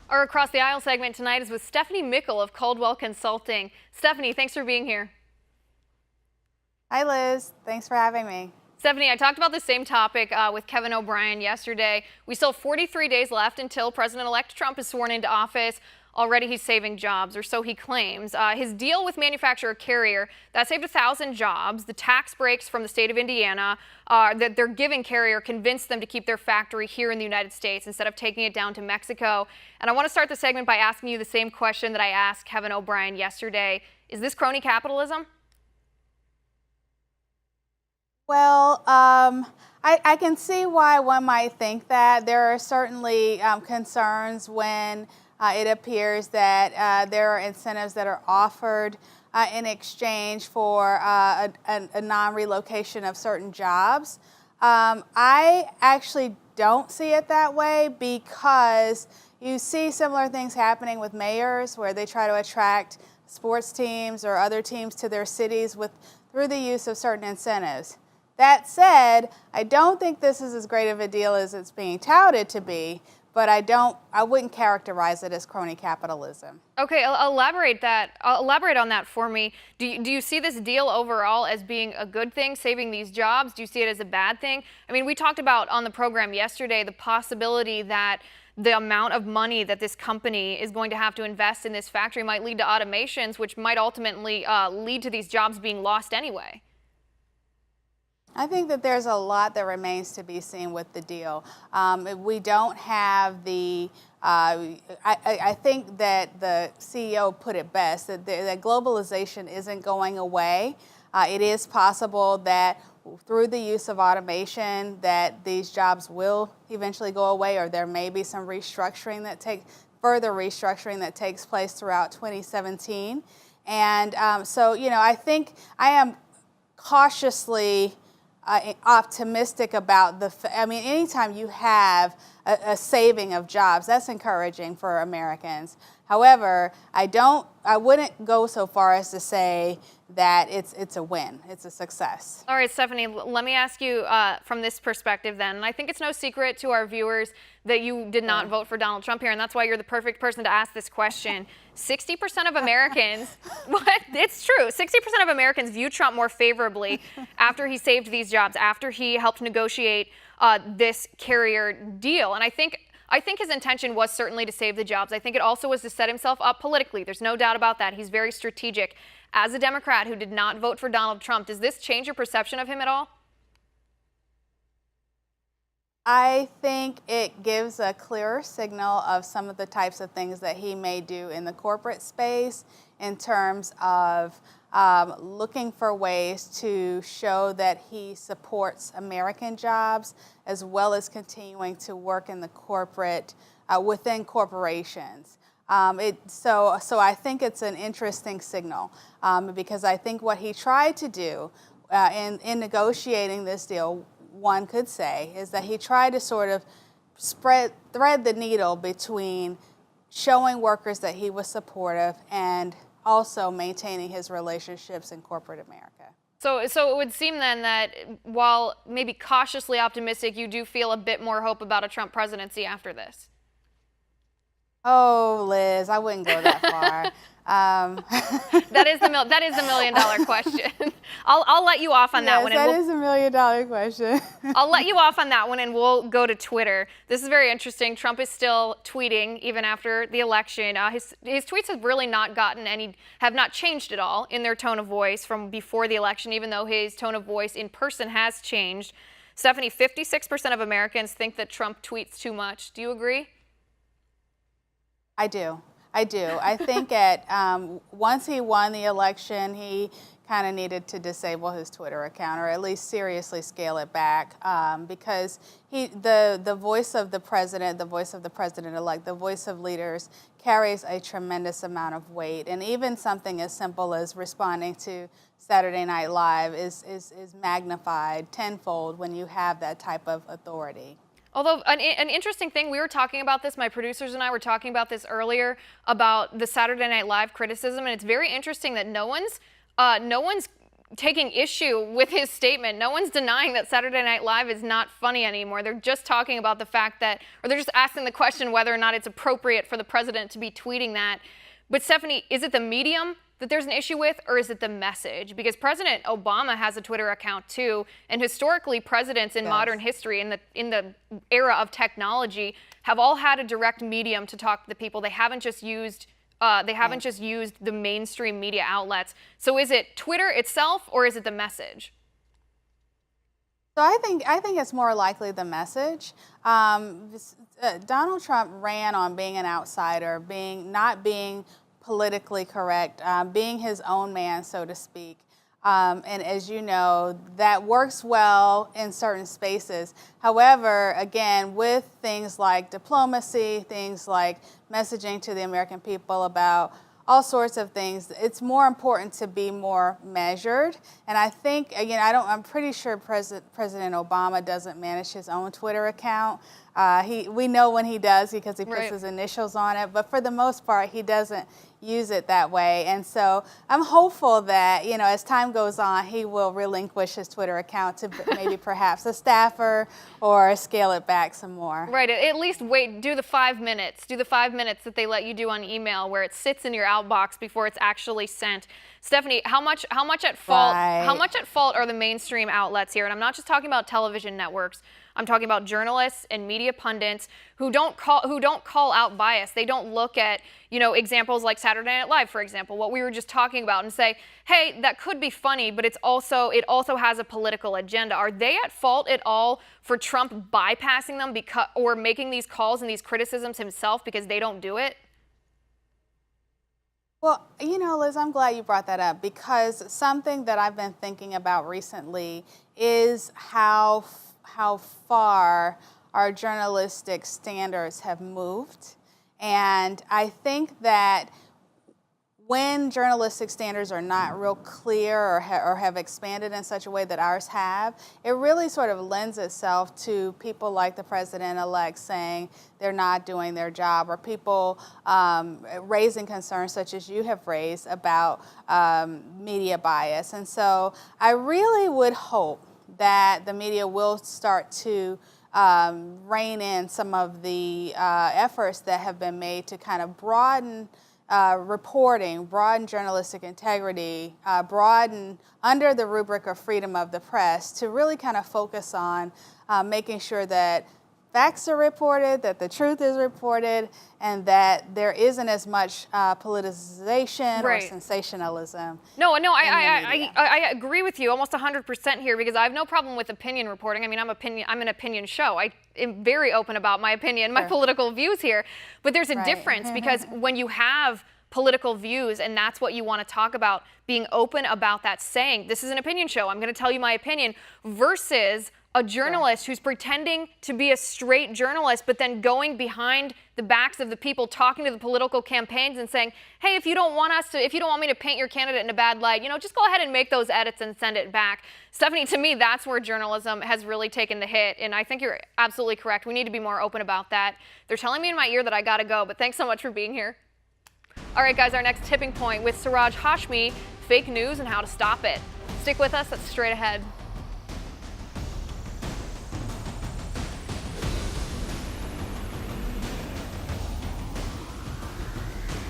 Our Across the Aisle segment tonight is with Stephanie Mickle of Caldwell Consulting. Stephanie, thanks for being here. Hi, Liz. Thanks for having me. Stephanie, I talked about the same topic with Kevin O'Brien yesterday. We still have 43 days left until President-elect Trump is sworn into office. Already he's saving jobs, or so he claims. His deal with manufacturer Carrier, that saved 1,000 jobs. The tax breaks from the state of Indiana that they're giving Carrier convinced them to keep their factory here in the United States instead of taking it down to Mexico. And I want to start the segment by asking you the same question that I asked Kevin O'Brien yesterday. Is this crony capitalism? Well, I can see why one might think that. There are certainly concerns when it appears that there are incentives that are offered in exchange for a non-relocation of certain jobs. I actually don't see it that way because you see similar things happening with mayors where they try to attract sports teams or other teams to their cities through the use of certain incentives. That said, I don't think this is as great of a deal as it's being touted to be, but I wouldn't characterize it as crony capitalism. Okay, elaborate on that for me. Do you see this deal overall as being a good thing, saving these jobs? Do you see it as a bad thing? I mean, we talked about on the program yesterday the possibility that the amount of money that this company is going to have to invest in this factory might lead to automations, which might ultimately lead to these jobs being lost anyway. I think that there's a lot that remains to be seen with the deal. We don't have the, I think that the CEO put it best, that globalization isn't going away. It is possible that through the use of automation that these jobs will eventually go away, or there may be some further restructuring that takes place throughout 2017. And so, I think I am cautiously optimistic about anytime you have a saving of jobs, that's encouraging for Americans. However, I wouldn't go so far as to say that it's a win, it's a success. All right, Stephanie, let me ask you from this perspective then. And I think it's no secret to our viewers that you did not vote for Donald Trump here, and that's why you're the perfect person to ask this question. 60% of Americans, it's true, 60% of Americans view Trump more favorably after he saved these jobs, after he helped negotiate this Carrier deal. And I think his intention was certainly to save the jobs. I think it also was to set himself up politically. There's no doubt about that. He's very strategic. As a Democrat who did not vote for Donald Trump, does this change your perception of him at all? I think it gives a clearer signal of some of the types of things that he may do in the corporate space in terms of looking for ways to show that he supports American jobs as well as continuing to work in the corporate, within corporations. So I think it's an interesting signal because I think what he tried to do in negotiating this deal, one could say, is that he tried to sort of thread the needle between showing workers that he was supportive and also maintaining his relationships in corporate America. So it would seem then that while maybe cautiously optimistic, you do feel a bit more hope about a Trump presidency after this. Oh, Liz, I wouldn't go that far. That is the $1 million question. I'll let you off on that one. That is a $1 million question. I'll let you off on that one, and we'll go to Twitter. This is very interesting. Trump is still tweeting even after the election. His tweets have really have not changed at all in their tone of voice from before the election, even though his tone of voice in person has changed. Stephanie, 56% of Americans think that Trump tweets too much. Do you agree? I do. I think once he won the election, he kind of needed to disable his Twitter account, or at least seriously scale it back, because the voice of the president, the voice of the president-elect, the voice of leaders carries a tremendous amount of weight. And even something as simple as responding to Saturday Night Live is magnified tenfold when you have that type of authority. Although an interesting thing, we were talking about this, my producers and I were talking about this earlier, about the Saturday Night Live criticism, and it's very interesting that no one's taking issue with his statement. No one's denying that Saturday Night Live is not funny anymore. They're just talking about the fact that, or they're just asking the question whether or not it's appropriate for the president to be tweeting that. But Stephanie, is it the medium that there's an issue with, or is it the message? Because President Obama has a Twitter account too, and historically presidents in modern history, in the era of technology, have all had a direct medium to talk to the people. They haven't just used the mainstream media outlets. So is it Twitter itself, or is it the message? So I think it's more likely the message. Donald Trump ran on being an outsider, not being politically correct, being his own man, so to speak. And as you know, that works well in certain spaces. However, again, with things like diplomacy, things like messaging to the American people about all sorts of things, it's more important to be more measured. And I think, again, I'm pretty sure President Obama doesn't manage his own Twitter account. We know when he does because he puts his initials on it, but for the most part, he doesn't use it that way. And so I'm hopeful that, as time goes on, he will relinquish his Twitter account to maybe perhaps a staffer or scale it back some more. Right, at least do the 5 minutes. Do the 5 minutes that they let you do on email where it sits in your outbox before it's actually sent. Stephanie, how much at fault are the mainstream outlets here? And I'm not just talking about television networks. I'm talking about journalists and media pundits who don't call out bias. They don't look at, examples like Saturday Night Live, for example, what we were just talking about, and say, hey, that could be funny, but it also has a political agenda. Are they at fault at all for Trump bypassing them or making these calls and these criticisms himself because they don't do it? Well, Liz, I'm glad you brought that up, because something that I've been thinking about recently is how far our journalistic standards have moved. And I think that when journalistic standards are not real clear or have expanded in such a way that ours have, it really sort of lends itself to people like the president-elect saying they're not doing their job, or people raising concerns such as you have raised about media bias. And so I really would hope that the media will start to rein in some of the efforts that have been made to kind of broaden reporting, broaden journalistic integrity, broaden under the rubric of freedom of the press, to really kind of focus on making sure that facts are reported, that the truth is reported, and that there isn't as much politicization or sensationalism. No, I agree with you almost 100% here, because I have no problem with opinion reporting. I mean, I'm an opinion show. I am very open about my opinion, my political views here. But there's a difference, because when you have political views and that's what you want to talk about, being open about that, saying, this is an opinion show, I'm going to tell you my opinion, versus a journalist who's pretending to be a straight journalist, but then going behind the backs of the people, talking to the political campaigns and saying, hey, if you don't want me to paint your candidate in a bad light, just go ahead and make those edits and send it back. Stephanie, to me, that's where journalism has really taken the hit. And I think you're absolutely correct. We need to be more open about that. They're telling me in my ear that I got to go, but thanks so much for being here. All right, guys, our next tipping point with Siraj Hashmi, fake news and how to stop it. Stick with us. That's straight ahead.